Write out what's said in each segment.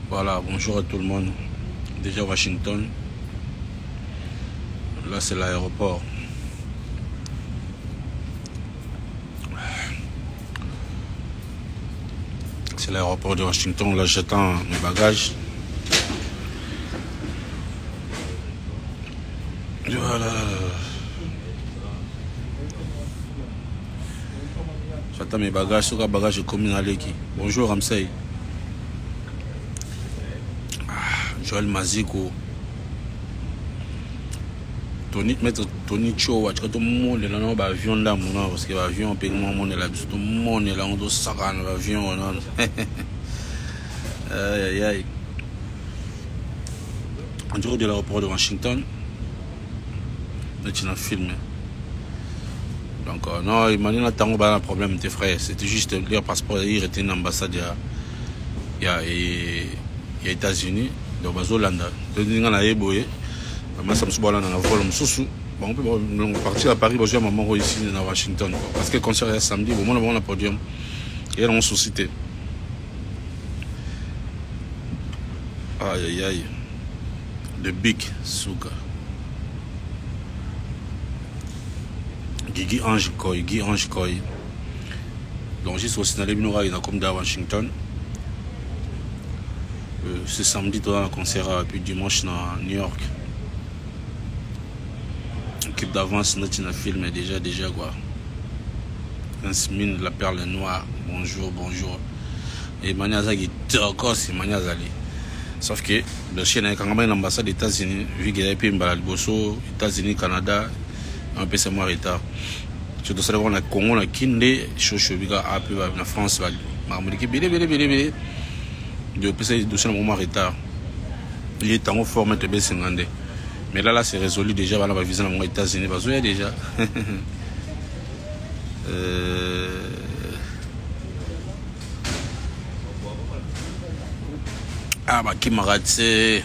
Voilà, bonjour à tout le monde. Déjà Washington. Là, c'est l'aéroport. C'est l'aéroport de Washington. Là, j'attends mes bagages. Voilà. J'attends mes bagages. Sur le bagage, j'ai commis à l'équipe. Bonjour, Ramsey. Joël Maziko. Maître Tony Cho, tout le monde est là, l'avion là, parce que l'avion, tout le monde est là, tout le monde est là, on doit s'arranger l'avion. Aïe, aïe. On dirait de l'aéroport de Washington. Tu n'as filmé. Donc, non, il m'a dit que tu as un problème, tes frères. C'était juste leur passeport. Il était une ambassade il y a États-Unis. Donc, Bazolanda. Donc, il y a un boy. On peut partir à Paris, je maman ici à Washington. Parce que le concert est samedi, au moment où on a podium, il y a une société. Aïe aïe aïe. The Big Souka. Guy Ange Koy. Donc, j'ai aussi dans les Binora, il y a comme à Washington. Ce samedi, tu as un concert, puis dimanche, à New York. Équipe d'avance, notre film est déjà quoi. Mine, la perle noire. Bonjour. Et Maniazagi, encore c'est Maniazali. Sauf que le chien est quand même l'ambassade des États-Unis, vu qu'il y a un Bosso, États-Unis, Canada, un peu c'est moins retard. Surtout ça, on a Congo, on a Kinde, Chochobiga, la France, Marmoliki, bélé. Depuis ça, dossier un moment retard. Il est en forme de B50. Mais là, c'est résolu déjà. On va viser les États-Unis. Parce qu'il y a déjà. Ah, bah, qui m'a raté.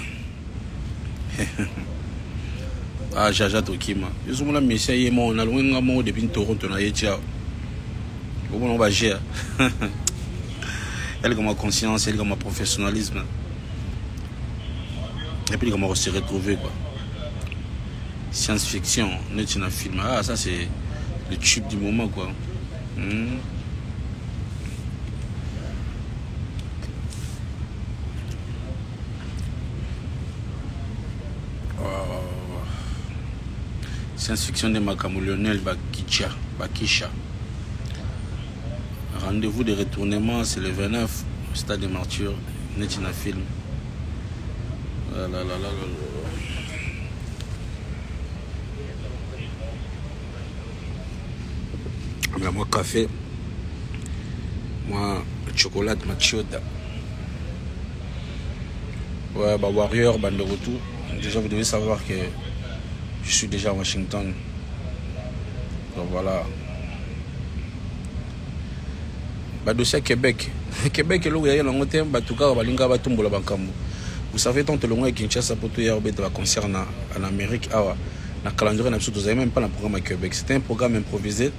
Ah, Jaja Tokima. Je suis là, monsieur, il est mort. On a loin de moi depuis Toronto. On a été là. On va gérer. Elle a ma conscience, elle a ma professionnalisme. Et puis, comment on s'est retrouvé, quoi. Science-fiction, on est dans un film. Ah, ça, c'est le tube du moment, quoi. Science-fiction de Makamou Lionel Bakisha. Rendez-vous de retournement, c'est le 29, au stade de Martyrs, on est dans un film. Moi, café, moi, chocolat, ma chioda. Ouais, bah, Warrior, bande de retour. Déjà, vous devez savoir que je suis déjà à Washington. Donc voilà. Bah, dossier Québec. Québec, là où il y a un thème, bah, tout cas, balinga va tomber la banque. Vous savez, tant que le monde Kinshasa pour tout y avoir un concert en Amérique, dans le calendrier, vous n'avez même pas un programme à Québec. C'était un programme improvisé.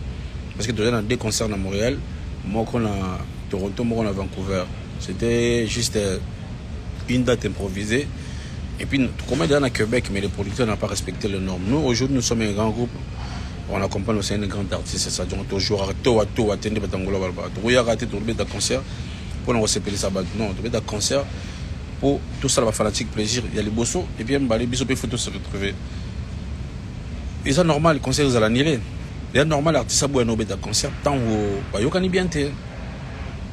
Parce que déjà, on a 2 concerts à Montréal, moi qu'on a Toronto, moi qu'on a Vancouver. C'était juste une date improvisée. Et puis, comme on est à Québec, mais les producteurs n'ont pas respecté les normes. Nous, aujourd'hui, nous sommes un grand groupe. On accompagne aussi un grand artiste. C'est ça. Donc, toujours à tout, attendre, il y a raté un concert pour nous recevoir ça. Non, il y a un concert pour tout ça, va fanatique plaisir. Il y a les bossos, et puis les bisous, il faut tous se retrouver. Et c'est normal, les concerts, ils allaient annuler. C'est normal, l'artiste a beau un concert, tant que bien.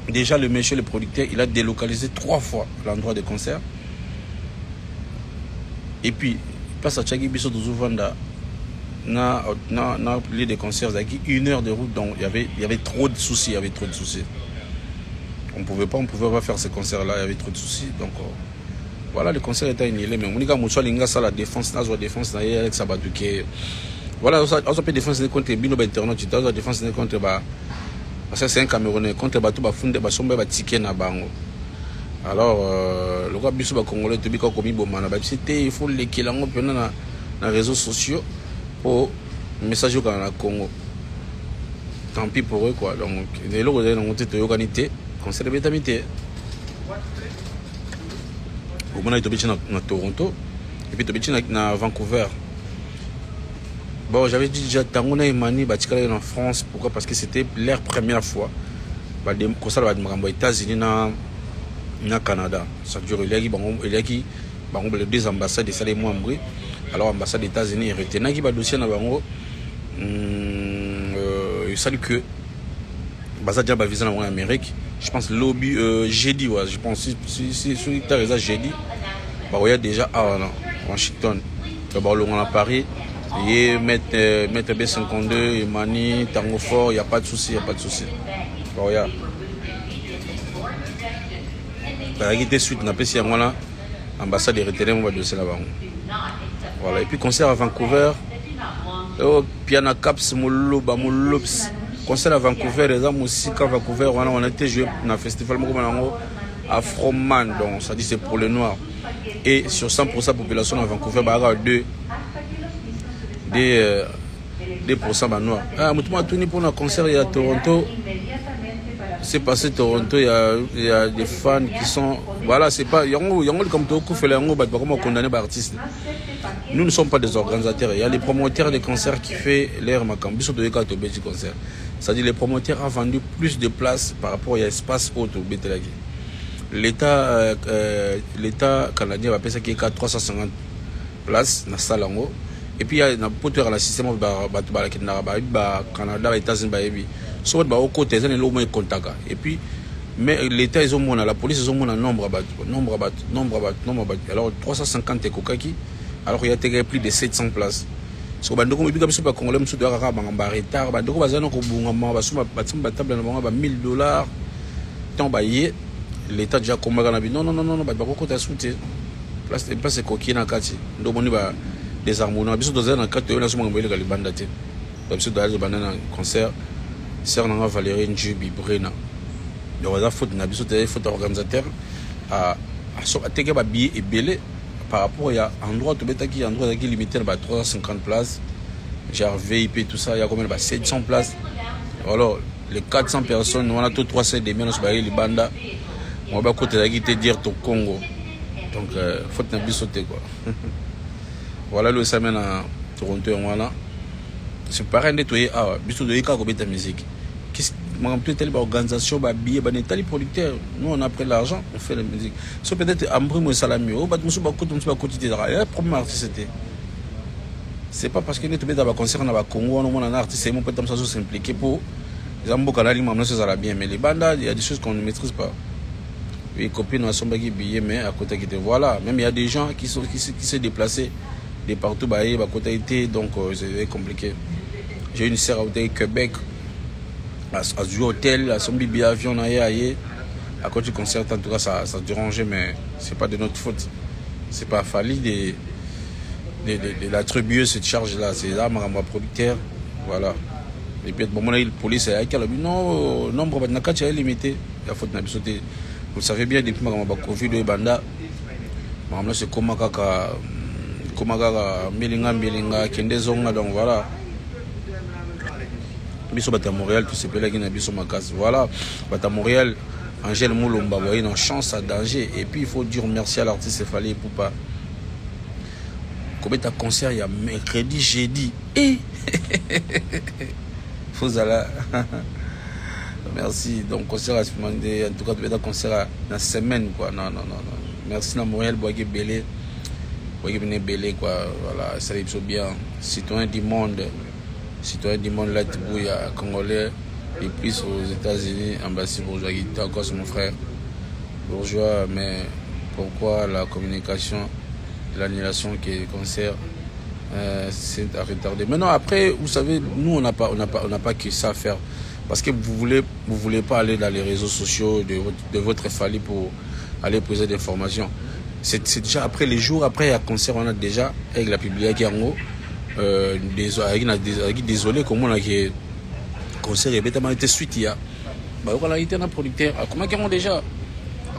Déjà, le monsieur, le producteur, il a délocalisé 3 fois l'endroit de concert. Et puis, il passe à Tchagi Bisso de Zouvanda. Na lieu de concert, il y a 1 heure de route, donc il y avait trop de soucis. On ne pouvait pas faire ce concert-là, il y avait trop de soucis. Donc, voilà, le concert était annulé. Mais on a la défense, avec Sabadouké. Voilà, on peut défense contre Bino Internaute, on peut défense contre parce que c'est un Camerounais, contre Batou Bafunde, Basombe Batiké na Bango. Alors, le gars Bissou Congolais, tu as commis Bomana, il faut les qu'il dans les réseaux sociaux pour message au Congo. tant pis pour eux quoi. Donc les lots de l'ont été organisé concert de bétamité. Au moment où tu es à Toronto et puis tu es à Vancouver. Bon, j'avais dit déjà Tango et Mani Batikala en France. Pourquoi? Parce que c'était leur première fois. Comme ça, aux États-Unis, au Canada. Ça dure, il y a deux ambassades de Salé Mouambri. Alors, l'ambassade des États-Unis est retenue. Il y a un dossier dans il salue que l'ambassade de visa en Amérique. Je pense lobby jeudi. Je pense si tu as raison jeudi. Il y a déjà à Washington. Il y a à Paris. Et mettre B52, Mani, Tango Fort, il n'y a pas de souci, il n'y a pas de souci. Voilà. La réalité suite, on a passé à l'ambassade de retenir, on va dossier là-bas. Voilà. Et puis, concert à Vancouver, Piana Caps, Moulops. Concert à Vancouver, les hommes aussi, à Vancouver, on a été joué dans un festival Afroman, donc ça dit c'est pour les Noirs. Et sur 100% de la population à Vancouver, il y a 2% de noirs. Ah, pour un concert à Toronto, c'est passé Toronto, il y a des fans qui sont. Voilà, c'est pas. Il y a comme Toku fait les comment condamner par artistes. Nous ne sommes pas des organisateurs. Il y a les promoteurs des concerts qui font l'air Macambi sur de concert. C'est-à-dire les promoteurs ont vendu plus de places par rapport à l'espace autre au Bételagi. L'État canadien va payer ça qui est 350 places dans la salle en haut. Et puis il y a un poteur à système Canada, les États-Unis, soit au côté, ils ont contact. Et puis, mais l'État, ils ont la police, ils ont un nombre. Alors 350 et Kokaki, alors il y a plus de 700 places. So bandoko mbi kabisa ba congolais musu doka ka banga retard bandoko bazana ko bunga ma basuma batimba table na banga ba $1000 tant ba yé l'État déjà komaka na bi non ba ko ta soute place koki na kati ndo moni ba des harmonies biso dozana na kati na suma ngobele ka libanda te biso doza banana concert ser na Valérie Njubi Brena donc on a faute na biso te faute organisateur à so ateke ba billet et belé par rapport à endroit qui endroit qui limité à 350 places, genre VIP tout ça, il y a combien 700 places. Alors les 400 personnes, on a tout 300 de menos par les bandas. On va côté là qui te dire au Congo. Donc faut ne pas sauter quoi. Voilà le semaine à Toronto voilà. C'est pareil nettoyer biso de ka ko beta musique. Qu'est-ce que telle organisation ba billet ba netali producteur nous on a pris l'argent on fait la musique so peut-être Ambrim Salami o ba musu ba quotidien le problème artiste c'était c'est pas parce que nous tomber dans ba concert na ba Congo on a un artiste c'est mon peut être ça s'impliquer pour les ambo kanali mamna ça va bien mais les bandas il y a des choses qu'on ne maîtrise pas les copines ont son bagage billet mais à côté qui te voilà même il y a des gens qui se déplacés de partout ba côté été donc c'est compliqué. J'ai une sœur au Québec à du hôtel, à son billet avion, à côté du concert, en tout cas ça dérangeait, mais c'est pas de notre faute. C'est pas fallu de l'attribuer cette charge-là. C'est là, ma producteur, voilà. Et puis, bon, la police a dit non, nombre de nakati est limité. La faute n'a pas sauté. Vous savez bien, depuis que ma Covid de Banda, c'est comme Melinga, Kendezonga, donc voilà. Biso bata Montréal tout ce pays na biso makas voilà bata Montréal Angèle Moulomba voyez une chance à danger et puis il faut dire merci à l'artiste Fallait pour pas comme ta concert il y a mercredi jeudi et Fozala merci donc concert à en tout cas tu vas concert la semaine quoi non merci à Montréal boyé belé belé quoi voilà ça est bien citoyen du monde là, il y a Congolais et plus aux États-Unis, ambassade bourgeois, qui est encore mon frère bourgeois, mais pourquoi la communication, l'annulation qui est concert, c'est retardé. Maintenant, après, vous savez, nous, on n'a pas que ça à faire. Parce que vous voulez pas aller dans les réseaux sociaux de votre famille pour aller poser des informations. C'est déjà après, les jours après, à concert, on a déjà, avec la publication en haut, désolé comment on a que concert et bêtement été suite il y a bah on a été un producteur comment qu'ils ont déjà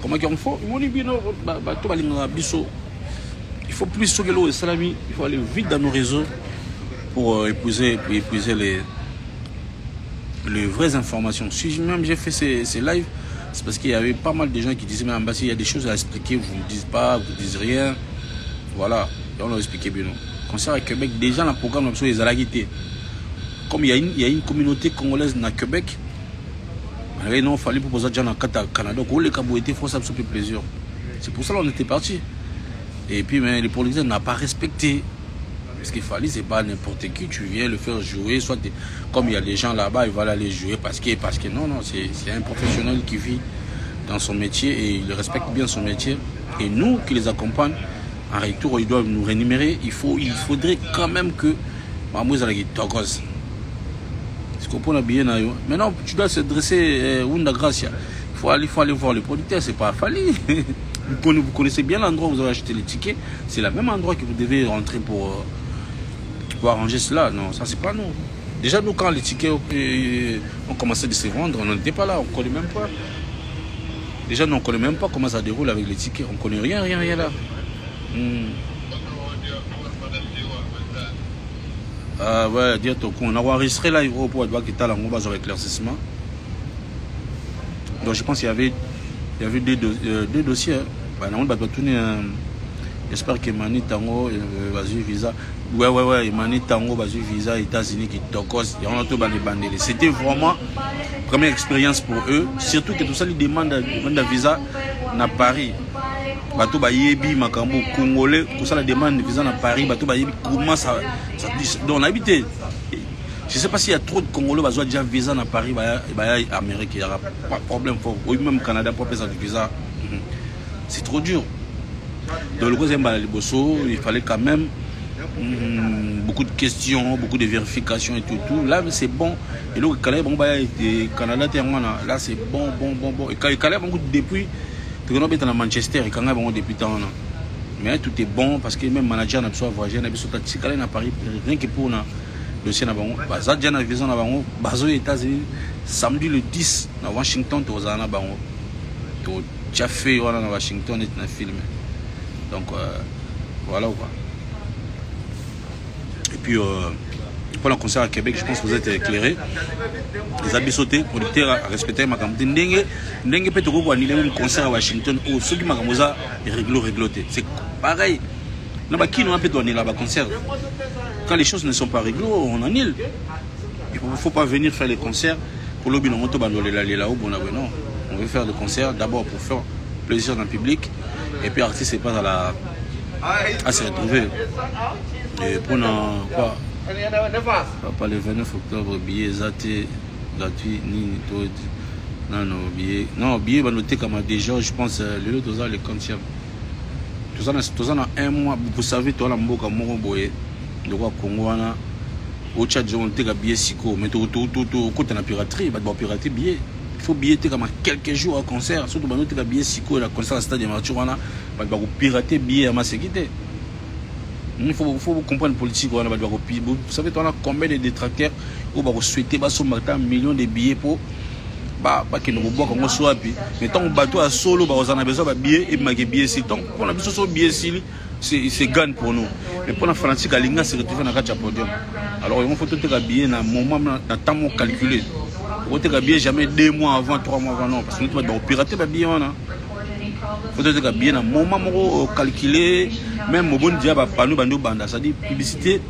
comment qu'ils faut ils m'ont dit bino bah tout balinga biso il faut plus sur le salami il faut aller vite dans nos réseaux pour épuiser les vraies informations. Si même j'ai fait ces lives, c'est parce qu'il y avait pas mal de gens qui disaient, mais Ambassi, il y a des choses à expliquer, vous ne dites pas, vous ne dites rien. Voilà, et on l'a expliqué bien. Concert à Québec, déjà dans le programme, ils ont quitté. Comme il y a une communauté congolaise dans Québec, il fallait proposer déjà dans le Canada. Donc, les Cabos étaient forcés, ça me fait plaisir. C'est pour ça qu'on était parti. Et puis, mais les politiciens n'ont pas respecté. Ce qu'il fallait, c'est pas n'importe qui, tu viens le faire jouer, soit comme il y a des gens là-bas, ils vont aller jouer parce que non, c'est un professionnel qui vit dans son métier et il respecte bien son métier. Et nous qui les accompagnent, en retour, ils doivent nous rémunérer. Il faudrait quand même que Mamouze a la togos. C'est qu'on peut l'habiller. Maintenant, tu dois se dresser Wunda Gracia. Il faut aller voir le producteur, c'est pas Fali. Vous connaissez bien l'endroit où vous avez acheté les tickets, c'est le même endroit que vous devez rentrer pour arranger cela. Non, ça c'est pas nous. Déjà nous quand les tickets ont commencé de se vendre, on n'était pas là, on ne connaît même pas. Déjà nous on ne connaît même pas comment ça déroule avec les tickets, on ne connaît rien là. Ah ouais, dire ton coup, on a enregistré là, il faut pour avoir un éclaircissement. Donc je pense qu'il y avait deux dossiers. J'espère que Mani Tango va visa. Ouais, Mani Tango va visa États-Unis qui tokos. C'était vraiment la première expérience pour eux. Surtout que tout ça, ils demandent un visa à Paris. Bateau Bayebi, Makambo, Congolais, tout ça, la demande de visa à Paris. Bateau Bayebi, comment ça. Donc on a habité. Je ne sais pas s'il y a trop de Congolais qui ont déjà visa à Paris, Amérique. Il n'y aura pas de problème. Ou même Canada pour faire du visa. C'est trop dur. Dans le deuxième Bosso, il fallait quand même beaucoup de questions, beaucoup de vérifications et tout. Là, c'est bon. Et là, Canada, là, c'est bon. Et quand il y depuis, tu es à Manchester, et quand il y a depuis tant. Mais tout est bon parce que même le manager n'a pas voyagé, n'a pas à Paris, rien que pour le dossier. Ça a déjà visa aux États-Unis. Samedi le 10, à Washington, tu as fait à Washington et tu as filmé. Donc voilà quoi. Et puis pour le concert à Québec, je pense que vous êtes éclairés. Les habits sautés, producteurs à respecter ma campagne. N'engue peut être annuler un concert à Washington ou ceux qui m'ont régloté. C'est pareil. Qui n'ont pas donné là-bas concert. Quand les choses ne sont pas réglées, on annule. Il ne faut pas venir faire les concerts pour le bilan. Non, on veut faire des concerts d'abord pour faire plaisir dans le public. Et puis l'artiste n'est pas à se retrouver. Et pour quoi pas le 29 octobre, billet gratuit, non, billet va noter comme déjà, je pense, le lot de les quantièmes. Tout ça dans un mois, vous savez, toi, la mboka Moroboye, de quoi Congo, au Tchad, on a billet siko, mais tout, côté de la piraterie, il va pirater billet. Il faut billeter comme quelques jours à concert, surtout quand tu as billet siko, la concert à Stade de Marturana, il va pirater billet à ma sécurité. Il faut comprendre la politique. Vous savez, on a combien de détracteurs où on souhaiter un million de billets pour que nous boivons comme soit. Mais tant que bateau à solo, on a besoin de billets et de billets. Donc, pour la besoin de billets, c'est gagne pour nous. Mais pour la fanatique, la ligne, c'est retrouvé dans le podium. Alors, il faut tout les billets dans le moment, dans le temps calculé. Il faut les billets jamais 2 mois avant, 3 mois avant. Non, parce que nous, on va pirater les billets. Il faut que bien dans le moment calculé, même au bon diable, c'est-à-dire publicité,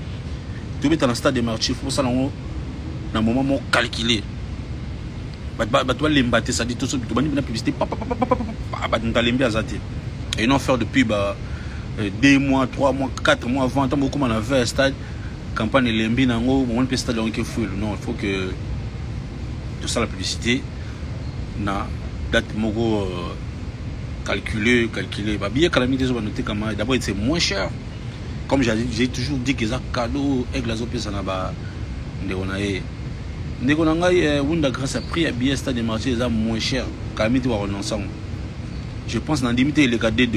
tu mets dans le stade de marché, il faut ça dans le moment calculé. Tu vas l'embattre, c'est-à-dire tout ça, tu vas la publicité, et non faire depuis 2 mois, 3 mois, 4 mois avant, tant beaucoup on a fait un stade, campagne lembi, on peut stade qui est full. Non, il faut que tout ça la publicité, na date mogo. Calculer. Bien calamité, d'abord c'est moins cher. Comme j'ai toujours dit que ça cadeau avec la zopé ça n'a pas de grâce à prix à billet stade de marché c'est moins cher. Calamité va ensemble. Je pense dans limiter les cas $2.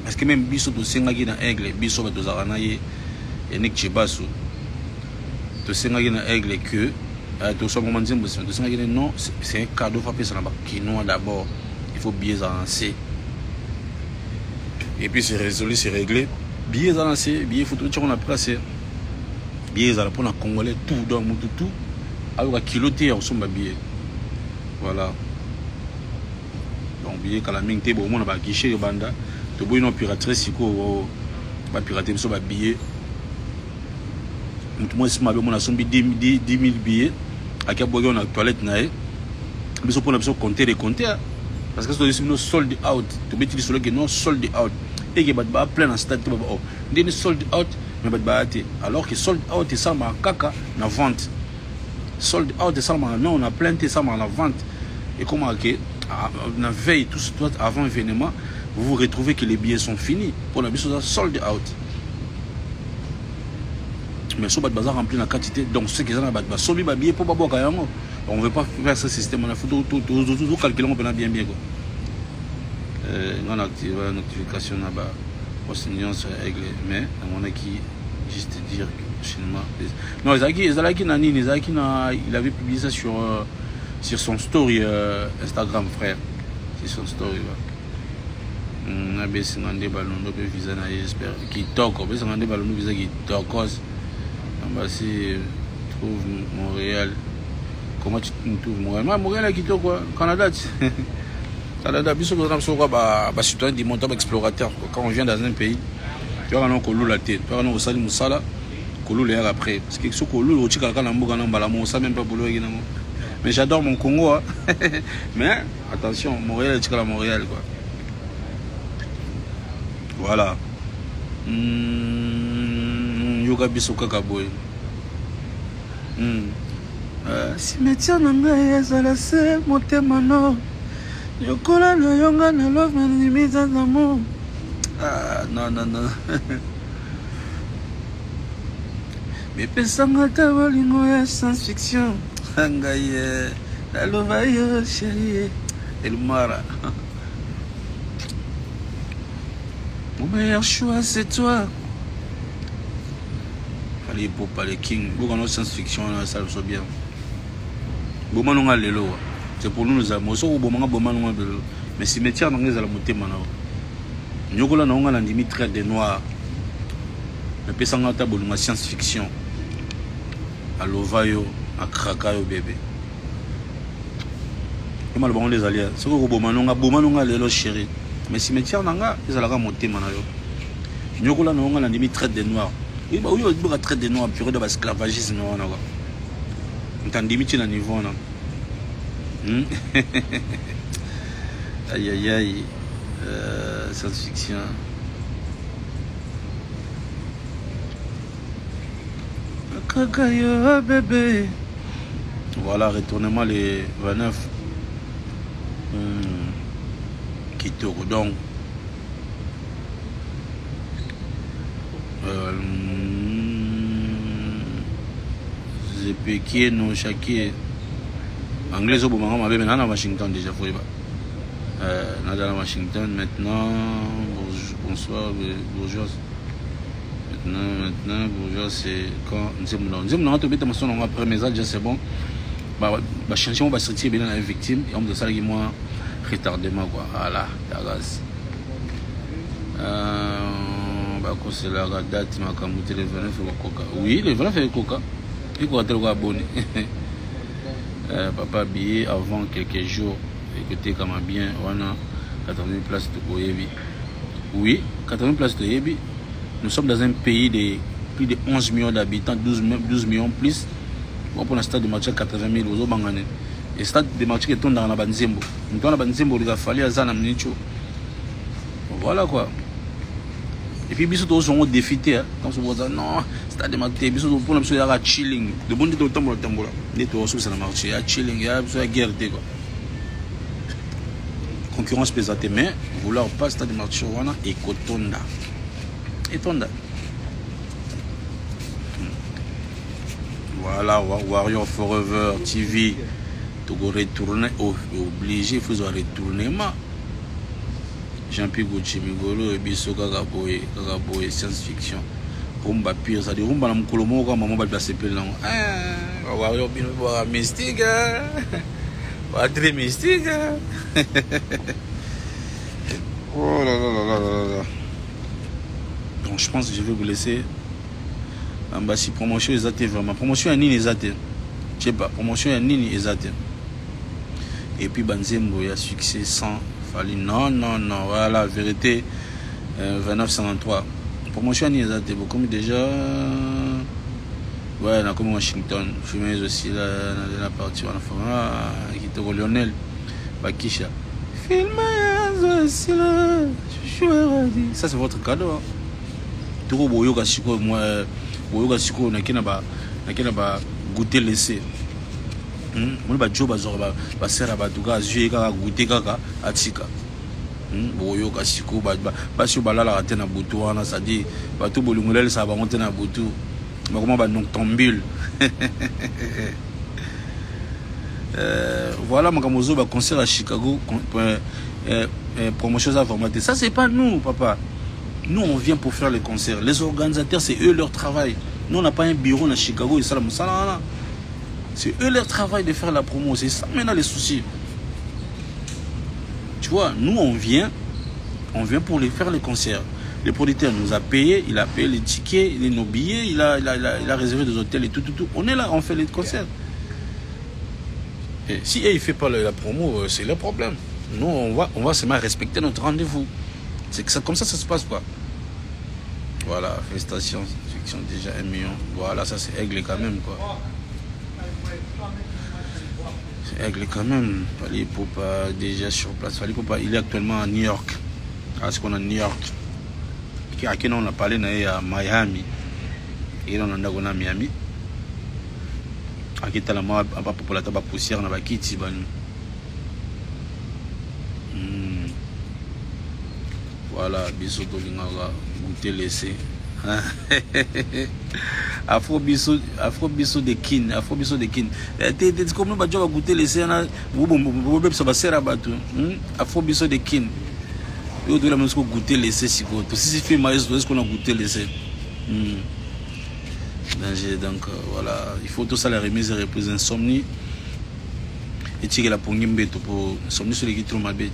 Parce que même biso to sengaki na aigle biso ba to zaranaye et nek chibasu. To sengaki na aigle que to so moment nzembo to sengaki non c'est un cadeau frappé ça n'a pas quinoa d'abord. Il faut billets avancer. Et puis c'est résolu, c'est réglé. Billets avancés, billets photo, on a placé. Billets à la pour la Congolais, tout dans tout. ayoka kilo te ya kosomba billet. Voilà. Donc billet kala mingi te bomona ba guichet banda to boyi no piraterie siko ba pirater biso ba billet. Mutu mo sima be mona sombi 10 000 billets akia boyo na toilette na e. Biso pona biso compter les compter parce que c'est no sold out. To beti solo que non sold out. Et que ba plein en stade to ba oh. Ndeni sold out mais ba ate. Alors que sold out ça ma kaka na vente. Sold out ça ma non on a plein ça ma la vente. Et comment que la veille, tout avant l'événement, vous vous retrouvez que les billets sont finis. Pour la biso sold out. Mais si vous bazar rempli la quantité, donc ceux qui ont un sobi billet pour pas boire. On ne veut pas faire ce système. On a fait tout calculer, on peut bien bien quoi. On active la notification là-bas. Sinon c'est réglé. Mais on a qui juste dire finalement. Non, il avait publié ça sur son story Instagram, frère. Sur son story. On a baissé un des ballons, on a visa, j'espère. Qui toque, on a baissé un des ballons, visa qui toque. On va essayer de trouver Montréal. Comment tu trouves Montréal? Montréal qui toque quoi? Canada. Canada, bien sûr, on a besoin citoyen du monde explorateur. Quand on vient dans un pays, tu vois, on a colou la tête, tu vois, on a salé moussala, colou l'air après. Parce que ce colou, le chica, quand on a même pas pour le. Mais j'adore mon Congo. Hein. Mais attention, Montréal, c'est à Montréal. Quoi. Voilà. Yoga Bisoka Kaboy. Cimetière Nanga Yazala se Motemano. Yokola na Yonga na love na limite d'amour. Ah, non. Mais pensant à ta volingo ya science-fiction. Angaye, la lovaille, chérie, El Mara. Mon meilleur choix, c'est toi. Fallait pour parler King. Beaucoup de science-fiction, ça le soit bien. Bomanonga lelo. C'est pour nous, nous avons. Mais cimetière, nous avons monté maintenant. Nous avons un limite des noirs. Mais pensant à ta bonne science-fiction. À l'ovaille. À Krakayo bébé. Comment le bon les alliés? C'est que Bomanonga les chéri. Mais cimetière nanga, ils allaient monter manayo. Nyokola nonga la limite traite des noirs. Oui, bah oui, on traite des noirs, purée de l'esclavagisme. On t'a limité à niveau. Aïe. Science-fiction. Krakayo bébé. Voilà, retournement les 29 qui tournent donc. Zepeki no Shaki. Anglais au moment où on à Washington déjà. Nada à Washington maintenant. Bonsoir, bourgeois. Maintenant, bourgeois, c'est quand nous avons tout bête, on après mes âges, c'est bon. Bah, changer, on va sortir bien la victime et on me dit ça qui moi retardement quoi. Voilà, la gaz. Bah, c'est la date, ma camouté les 29 coca. Oui, les 29 coca. Il faut être abonné. Papa billet avant quelques jours. Écoutez, comme bien, on a 80 000 places de Oyebi. Oui, 80 000 places de Oyebi. Nous sommes dans un pays de plus de 11 millions d'habitants, 12 millions plus. On prend un stade de match à 80 000 aux Bangane. Et le stade de match qui est tombé dans la Banzembo. Nous dans la Banzembo, il a fallu à Zana Mnicho. Voilà quoi. Et puis, ils sont tous défités. Quand on dit non, stade de match, ils sont pour la chilling. De bon temps, le temps, les tours sur le marché, il y a chilling, il y a guerre. Concurrence pesante, mais vouloir pas stade de match et Kotonda. Et Tonda. Voilà, Warrior Forever TV. Tu vas retourner, obligé, il faut retourner. Jean-Pierre Gucci, Migolo, et Bisso, Kagaboye, science-fiction. Rumba pire, ça dit Rumba, la Mkolomo, quand maman va se plaindre. Warrior, mystique. Très mystique. Oh là là là là là. Donc je pense que je vais vous laisser. Si promotion est vraiment. Promotion à Nini est Je sais pas, promotion ya nini exacte. Et puis Banzembo il y a succès sans Fali. Non, voilà la vérité. 2953. Promotion ni exacte. Comme déjà. Ouais, on a comme Washington. Fumeuse aussi là, la partie. On a fait qui était Lionel Bakisha. Filmeuse aussi là. Ça c'est votre cadeau. Tout boyoka siko moi boyoka siko na kena ba goûter laisser. Moi ba job azora ba sera ba duka jouer ka goûter kaka atika. Boyoka siko ba sur balala raté na butu wana ça dit ba tout bolungolel ça ba monter na butu. Ba comment ba donc tombule. Voilà makamozo ba concert à Chicago promotion informatique. Ça c'est pas nous papa. Nous on vient pour faire les concerts. Les organisateurs c'est eux leur travail. Nous on n'a pas un bureau à Chicago et ça là. C'est eux leur travail de faire la promo. C'est ça maintenant les soucis. Tu vois, nous on vient pour les faire les concerts. Le producteur nous a payé, il a payé les tickets, nos billets, il a réservé des hôtels et tout. On est là, on fait les concerts. Et si il ne fait pas la promo, c'est le problème. Nous, on va seulement respecter notre rendez-vous. C'est que ça, comme ça se passe quoi. Voilà, félicitations, fiction déjà 1 million. Voilà, ça c'est Aigle quand même quoi. C'est Aigle quand même. Fallait pas déjà sur place. Fallait pas. Il est actuellement à New York. Ah, c'est qu'on a New York. À qui on a parlé à Miami. Et on a à Miami. À qui t'as la main à pour la tabac poussière na bakiti banu. Voilà, bisous Dolingara, goûter laissé. Afro bisous de kin, Afro bisous de kin. T'es comme nous badjo va goûter laissé na vous ça va serra batu. Afro bisous de kin. Yo de la même chose goûter laissé siko. Tout si fait maïs est-ce qu'on a goûté laissé. Donc voilà, il faut tout ça la remise et reprise insomnie. Et tirer la pongimbe pour insomnie sur les qui trop mal bête.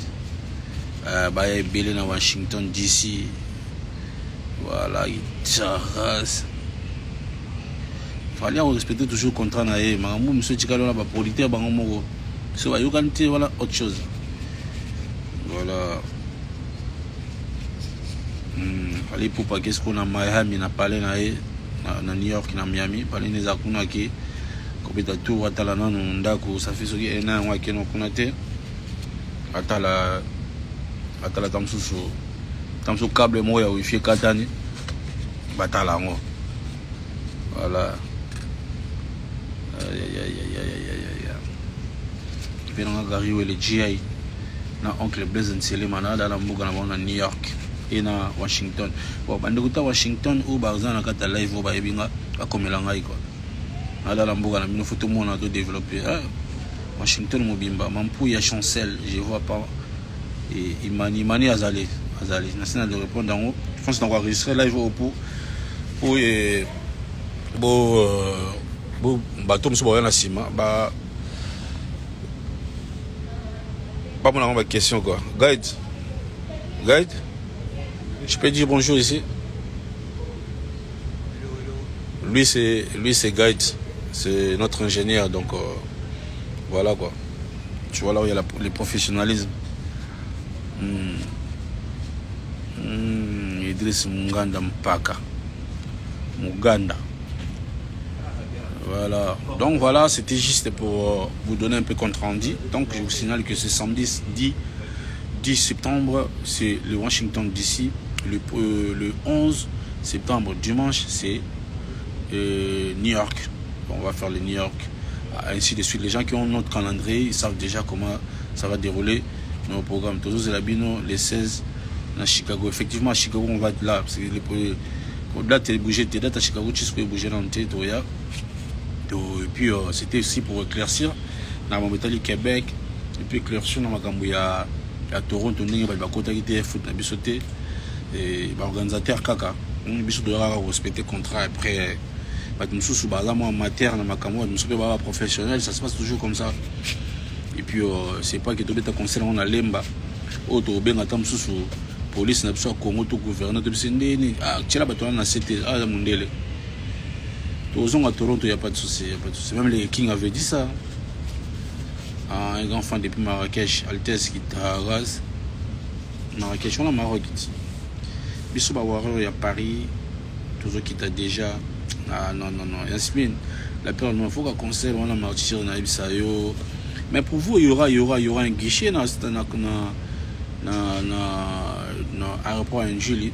Bah belé na Washington DC. Voilà, Charles. Fallait respecter toujours le contrat na e. Makambo monsieur Tikalo na ba producteur bango moko. So ba yokanté voilà autre chose. Voilà. Fallait pour pas qu'est-ce qu'on a Miami na parlé na e na New York na Miami, parlé les akuna ki kopita tour atala na ndako ça fait soki ena wa keno kuna te. Atala tamso câble mo ya wifi katani batala ngo voilà bien on a gari le GI na oncle Blaise Nsele manada la mbuga na New York et na Washington bon bandekuta Washington ou barzana kata live ba ebinga akomela ngai quoi ala la mbuga na mino photo mona to développer Washington mobimba mampu ya chancel je vois pas et Imani Azali national de répondre en haut je pense qu'on va enregistrer live au pour bateau monsieur boya na sima ba mon ma question quoi guide je peux dire bonjour ici. Lui c'est guide, c'est notre ingénieur donc voilà quoi. Tu vois là où il y a le professionnalisme. Idriss Muganda Mpaka. Muganda. Voilà. Donc voilà, c'était juste pour vous donner un peu compte rendu. Donc je vous signale que ce samedi 10 septembre, c'est le Washington DC. Le 11 septembre, dimanche, c'est New York. On va faire le New York. Ainsi de suite. Les gens qui ont notre calendrier, ils savent déjà comment ça va dérouler nos programmes. Toujours les 16 à Chicago. Effectivement, à Chicago, on va être là. Parce que là, tu es bougé, tes dates à Chicago, tu peux bouger dans le territoire. Et puis, c'était aussi pour éclaircir dans le Québec. Et puis, éclaircir dans à Toronto, on a foot, et organisateur kaka on doit respecter le contrat après professionnel ça se passe toujours comme ça et puis c'est pas que tu as conseil on a lemba auto ben attend sous police na biso Congo tout gouverneur de Sendeni ah tela bato na CT ah mundele Aux à Toronto, il n'y a pas de souci. Même les Kings avaient dit ça. Un grand fan depuis Marrakech, Altesse qui t'arrase. Marrakech, on a Maroc. Bissou Warrior, il y a Paris. Tous ceux qui t'a déjà. Ah non. Yasmine, la période, il faut qu'on concert, on a marché dans Ibisayo. Mais pour vous, il y aura un guichet dans l'aéroport en Julie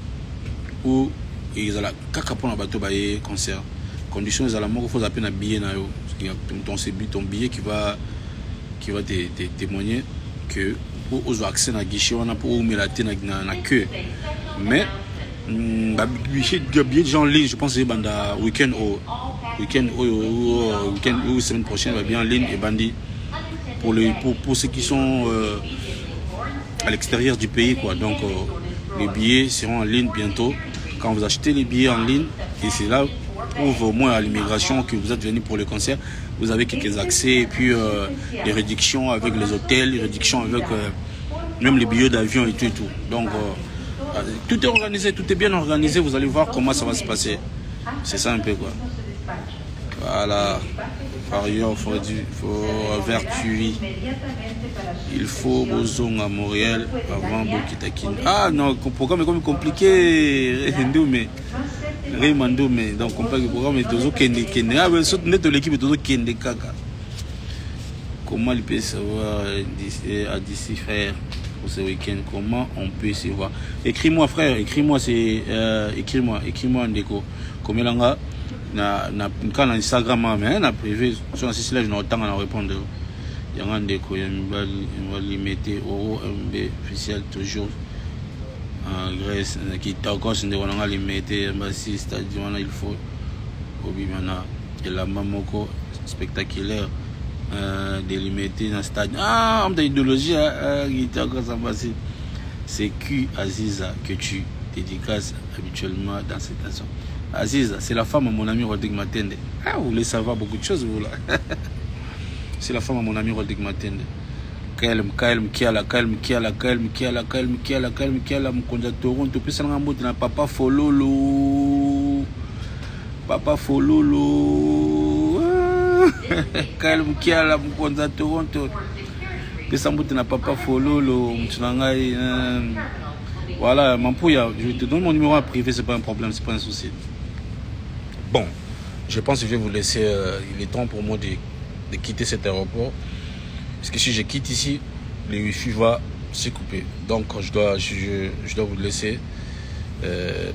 où ils ont la caca pour un bateau bailler concert. Conditions, ils ont la mort, il faut appeler un billet. Ton billet qui va te témoigner que pour avoir accès à un guichet, on a pour mettre la tête dans la queue. Mais, billet de gens en ligne, je pense que c'est le week-end ou semaine prochaine, va bien en ligne et bandit. Pour ceux qui sont à l'extérieur du pays, quoi. Donc les billets seront en ligne bientôt. Quand vous achetez les billets en ligne, et c'est là prouve au moins à l'immigration que vous êtes venu pour le concert, vous avez quelques accès et puis les réductions avec les hôtels, les réductions avec même les billets d'avion et tout. Donc tout est organisé, tout est bien organisé. Vous allez voir comment ça va se passer. C'est ça un peu quoi. Voilà. Warrior, il faut vertu. Il faut Bozong à Montréal avant Bokitakin. Ah non, le programme est comme compliqué. Raymando, mais donc on parle du programme est toujours Kende. Ah, mais surtout de l'équipe est toujours Kende Kaka. Comment il peut savoir d'ici frère pour ce week-end? Comment on peut se voir? Écris-moi frère, écris-moi en déco. Comme il a quand on Instagram mais on a privé sur un site là je n'ai autant à répondre. Il y a un déco, il y a une limité euro MB officiel toujours en Grèce qui t'a encore on a limité si c'est-à-dire il faut Obimana et la Mamoko spectaculaire délimité dans le stade. Ah, on a idéologie qui t'a encore ça. C'est Q Aziza que tu dédicaces habituellement dans cette nation. Aziza, c'est la femme à mon ami Rodrigue Matende. Ah, vous voulez savoir beaucoup de choses, vous là. C'est la femme à mon ami Rodrigue Matende. Calme, Kiala, Mkonja Toronto, puis ça n'a pas Papa Fololo. Calme, Kiala, Mkonja Toronto. Puis ça n'a Papa Fololo. Voilà, Mampouya, je te donne mon numéro à privé, c'est pas un problème, c'est pas un souci. Bon, je pense que je vais vous laisser. Il est temps pour moi de quitter cet aéroport. Parce que si je quitte ici, le wifi va se couper. Donc je dois vous laisser.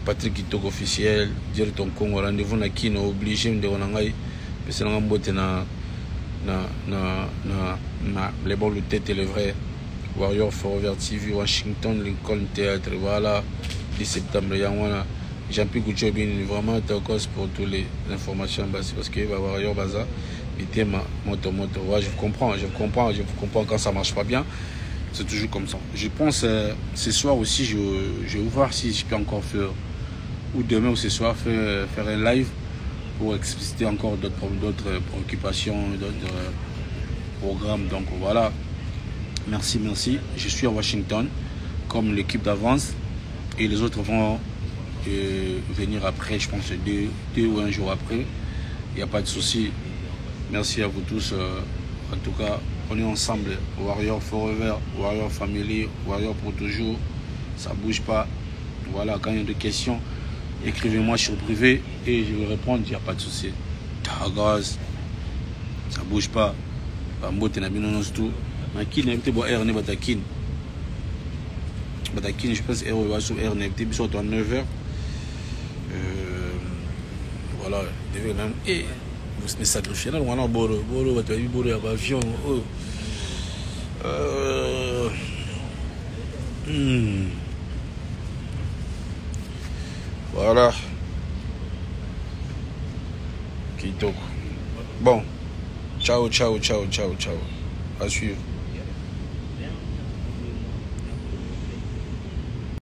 Patrick Kitoko officiel, dire ton Congo, rendez-vous na qui nous obligé de renouer. Parce que nous avons les bons têtes et les vrais. Warrior Forever TV, Washington, Lincoln Theatre, voilà, 10 septembre, il y a Jean-Pierre Gouchobin, vraiment cause pour toutes les informations parce que Warrior Baza, il était moto. Ouais, je comprends quand ça marche pas bien, c'est toujours comme ça. Je pense ce soir aussi, je vais voir si je peux encore faire, ou demain ou ce soir, faire un live pour expliciter encore d'autres préoccupations, d'autres programmes. Donc voilà. Merci. Je suis à Washington, comme l'équipe d'avance. Et les autres vont venir après, je pense, deux ou un jour après. Il n'y a pas de souci. Merci à vous tous. En tout cas, on est ensemble. Warrior Forever, Warrior Family, Warrior pour toujours. Ça ne bouge pas. Voilà, quand il y a des questions, écrivez-moi sur privé et je vais répondre. Il n'y a pas de souci. Tagaz, ça ne bouge pas. Tout. Qui n'est pas bon R n'est pas taquine. Bataquine, je pense R va sur R n'est pas sur 9h. Voilà, et vous me sacrifiez là, on a boro va te dire boro à avion. Voilà. Kitoko. Bon. Ciao. À suivre.